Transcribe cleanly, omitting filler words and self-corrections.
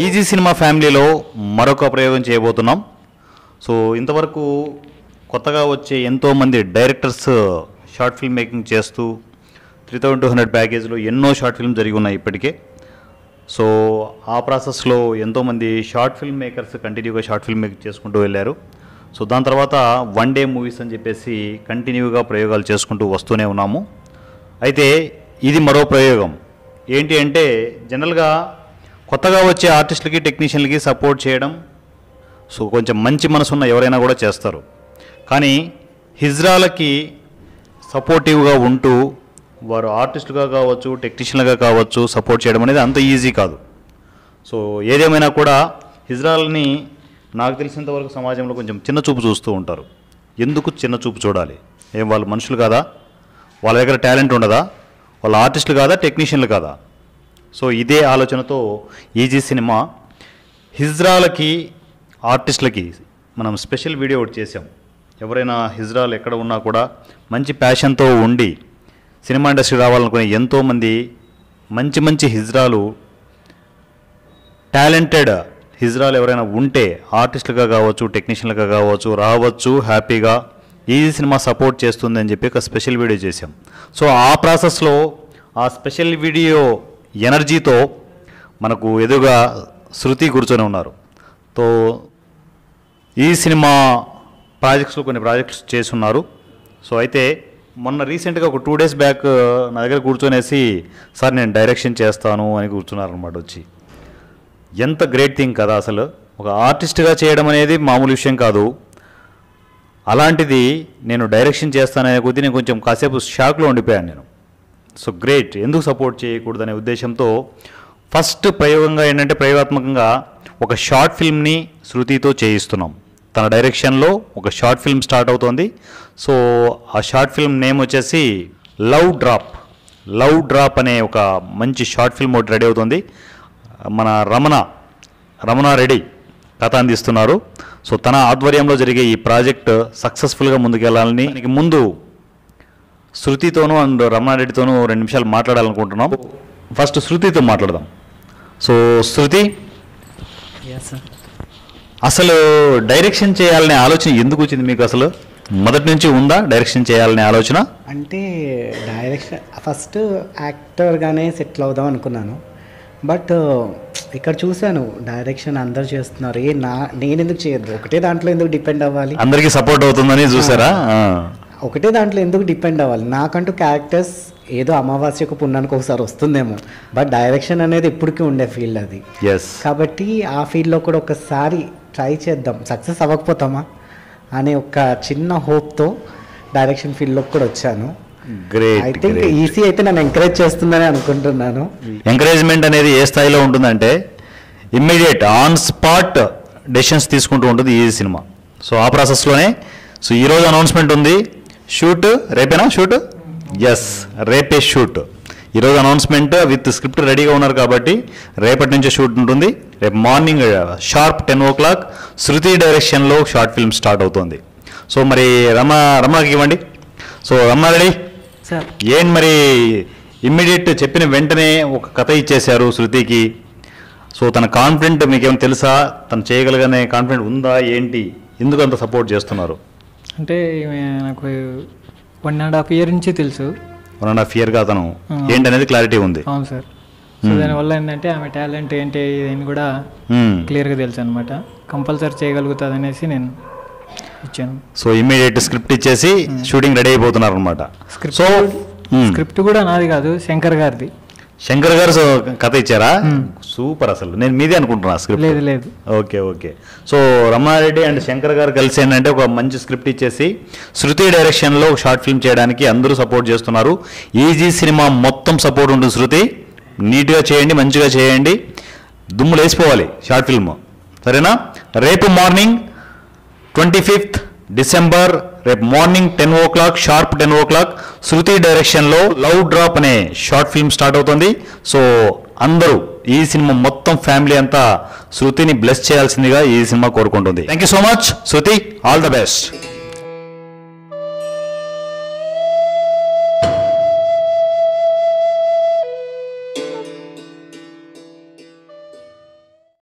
Easy cinema ఫ్యామిలీలో మరొక ప్రయోగం చేయబోతున్నాం. సో ఇంతవరకు కొత్తగా వచ్చే ఎంతోమంది డైరెక్టర్స్ షార్ట్ ఫిల్మ్ మేకింగ్ చేస్తూ 3200 ప్యాకేజ్లో ఎన్నో షార్ట్ ఫిల్మ్ జరిగి ఉన్నాయి ఇప్పటికే. సో ఆ ప్రాసెస్లో ఎంతోమంది షార్ట్ ఫిల్మ్ మేకర్స్ కంటిన్యూగా షార్ట్ ఫిల్మ్ మేకింగ్ చేసుకుంటూ వెళ్ళారు. సో దాని తర్వాత వన్ డే మూవీస్ అని చెప్పేసి కంటిన్యూగా ప్రయోగాలు చేసుకుంటూ వస్తూనే ఉన్నాము. అయితే ఇది మరో ప్రయోగం. ఏంటి అంటే జనరల్గా కొత్తగా వచ్చే ఆర్టిస్టులకి టెక్నీషియన్లకి సపోర్ట్ చేయడం సో కొంచెం మంచి మనసున్న ఎవరైనా కూడా చేస్తారు. కానీ హిజ్రాలకి సపోర్టివ్గా ఉంటూ వారు ఆర్టిస్టులుగా కావచ్చు టెక్నీషియన్లుగా కావచ్చు సపోర్ట్ చేయడం అనేది అంత ఈజీ కాదు. సో ఏదేమైనా కూడా హిజ్రాల్ని నాకు తెలిసినంతవరకు సమాజంలో కొంచెం చిన్న చూపు చూస్తూ ఉంటారు. ఎందుకు చిన్న చూపు చూడాలి? ఏం వాళ్ళు మనుషులు కాదా? వాళ్ళ దగ్గర టాలెంట్ ఉండదా? వాళ్ళ ఆర్టిస్టులు కాదా? టెక్నీషియన్లు కాదా? సో ఇదే ఆలోచనతో ఈజీ సినిమా హిజ్రాలకి ఆర్టిస్టులకి మనం స్పెషల్ వీడియో ఒకటి చేసాం. ఎవరైనా హిజ్రాలు ఎక్కడ ఉన్నా కూడా మంచి ప్యాషన్తో ఉండి సినిమా ఇండస్ట్రీ రావాలనుకునే ఎంతోమంది మంచి మంచి హిజ్రాలు టాలెంటెడ్ హిజ్రాలు ఎవరైనా ఉంటే ఆర్టిస్టులుగా కావచ్చు టెక్నీషియన్లుగా కావచ్చు రావచ్చు హ్యాపీగా ఈజీ సినిమా సపోర్ట్ చేస్తుంది అని చెప్పి ఒక స్పెషల్ వీడియో చేసాం. సో ఆ ప్రాసెస్లో ఆ స్పెషల్ వీడియో ఎనర్జీతో మనకు ఎదురుగా శృతి కూర్చొని ఉన్నారు. సో ఈ సినిమా ప్రాజెక్ట్స్లో కొన్ని ప్రాజెక్ట్స్ చేస్తున్నారు. సో అయితే మొన్న రీసెంట్గా ఒక 2 days బ్యాక్ నా దగ్గర కూర్చొనేసి సార్ నేను డైరెక్షన్ చేస్తాను అని కూర్చున్నారనమాట వచ్చి. ఎంత గ్రేట్ థింగ్ కదా అసలు. ఒక ఆర్టిస్ట్గా చేయడం అనేది మామూలు విషయం కాదు. అలాంటిది నేను డైరెక్షన్ చేస్తాననే కొద్దీ నేను కొంచెం కాసేపు షాక్లో ఉండిపోయాను నేను. సో గ్రేట్, ఎందుకు సపోర్ట్ చేయకూడదనే ఉద్దేశంతో ఫస్ట్ ప్రయోగంగా ఏంటంటే ప్రయోగాత్మకంగా ఒక షార్ట్ ఫిల్మ్ని శృతితో చేయిస్తున్నాం. తన డైరెక్షన్లో ఒక షార్ట్ ఫిల్మ్ స్టార్ట్ అవుతోంది. సో ఆ షార్ట్ ఫిల్మ్ నేమ్ వచ్చేసి లవ్ డ్రాప్ అనే ఒక మంచి షార్ట్ ఫిల్మ్ ఒకటి రెడీ అవుతుంది. మన రమణ రెడ్డి కథ అందిస్తున్నారు. సో తన ఆధ్వర్యంలో జరిగే ఈ ప్రాజెక్ట్ సక్సెస్ఫుల్గా ముందుకెళ్ళాలని ముందు శృతితోనూ అండ్ రమణారెడ్డితోనూ 2 నిమిషాలు మాట్లాడాలనుకుంటున్నాం. ఫస్ట్ శృతితో మాట్లాడదాం. సో శృతి, అసలు డైరెక్షన్ చేయాలనే ఆలోచన ఎందుకు వచ్చింది మీకు? అసలు మొదటి నుంచి ఉందా డైరెక్షన్ చేయాలనే ఆలోచన? అంటే డైరెక్షన్ ఫస్ట్ యాక్టర్గానే సెటిల్ అవుదాం అనుకున్నాను. బట్ ఇక్కడ చూశాను డైరెక్షన్ అందరు చేస్తున్నారు, నేను ఎందుకు చేయొద్దు? ఒకటే దాంట్లో ఎందుకు డిపెండ్ అవ్వాలి? అందరికీ సపోర్ట్ అవుతుందని చూసారా? ఒకటే దాంట్లో ఎందుకు డిపెండ్ అవ్వాలి? నాకంటూ క్యారెక్టర్స్ ఏదో అమావాస్యకు పుణ్యానికి ఒకసారి వస్తుందేమో, బట్ డైరెక్షన్ అనేది ఎప్పటికీ ఉండే ఫీల్డ్ అది. కాబట్టి ఆ ఫీల్డ్లో కూడా ఒకసారి ట్రై చేద్దాం, సక్సెస్ అవ్వకపోతామా అనే ఒక చిన్న హోప్తో డైరెక్షన్ ఫీల్డ్లోకి కూడా వచ్చాను. ఐ థింక్ ఈసీ అయితే నన్ను ఎంకరేజ్ చేస్తుందని అనుకుంటున్నాను. ఎంకరేజ్మెంట్ అనేది ఏ స్థాయిలో ఉంటుందంటే ఇమ్మీడియట్ ఆన్ స్పాట్ డెసిషన్స్ తీసుకుంటూ ఉంటుంది ఈ సినిమా. సో ఆ ప్రాసెస్లోనే సో ఈరోజు అనౌన్స్మెంట్ ఉంది. షూట్ రేపేనా? షూట్ రేపే షూట్. ఈరోజు అనౌన్స్మెంట్ విత్ స్క్రిప్ట్ రెడీగా ఉన్నారు కాబట్టి రేపటి నుంచే షూట్ ఉంటుంది. రేపు మార్నింగ్ షార్ప్ 10 o'clock శృతి డైరెక్షన్లో షార్ట్ ఫిల్మ్ స్టార్ట్ అవుతుంది. సో మరి రమణకి ఇవ్వండి. సో రమణారెడ్డి సార్, ఏంటి మరి ఇమ్మీడియట్ చెప్పిన వెంటనే ఒక కథ ఇచ్చేశారు శృతికి. సో తన కాన్ఫిడెంట్ మీకేమైనా తెలుసా? తను చేయగలగానే కాన్ఫిడెంట్ ఉందా ఏంటి? ఎందుకు అంత సపోర్ట్ చేస్తున్నారు? అంటే నాకు 1.5 year నుంచి తెలుసు. 1.5 yearగా అతను ఏంటనేది క్లారిటీ ఉంది. అవును సార్. సో దానివల్ల ఏంటంటే ఆమె టాలెంట్ ఏంటి అని కూడా క్లియర్గా తెలుసు అనమాట. కంపల్సరీ చేయగలుగుతుంది అనేసి నేను ఇచ్చాను. సో ఇమ్మీడియట్ స్క్రిప్ట్ ఇచ్చేసి షూటింగ్ రెడీ అయిపోతున్నారు అనమాట. స్క్రిప్ట్ కూడా నాది కాదు, శంకర్ గారిది. శంకర్ గారు కథ ఇచ్చారా? సూపర్. అసలు నేను మీదే అనుకుంటున్నా స్క్రిప్ట్. లేదు. Okay. So Ramana Reddy and Shankar garu కలిసి ఏంటంటే ఒక మంచి స్క్రిప్ట్ ఇచ్చేసి శృతి డైరెక్షన్లో షార్ట్ ఫిల్మ్ చేయడానికి అందరూ సపోర్ట్ చేస్తున్నారు. ఈజీ సినిమా మొత్తం సపోర్ట్ ఉంటుంది. శృతి నీట్గా చేయండి, మంచిగా చేయండి, దుమ్ములు వేసిపోవాలి షార్ట్ ఫిల్మ్, సరేనా? రేపు మార్నింగ్ 25th December రేపు మార్నింగ్ 10 o'clock షార్ప్ 10 o'clock శృతి డైరెక్షన్లో లవ్ డ్రాప్ అనే షార్ట్ ఫిల్మ్ స్టార్ట్ అవుతుంది. సో అందరూ ఈ సినిమా మొత్తం ఫ్యామిలీ అంతా శృతిని బ్లెస్ చేయాల్సిందిగా ఈ సినిమా కోరుకుంటుంది. Thank you so much Shruti, all the best.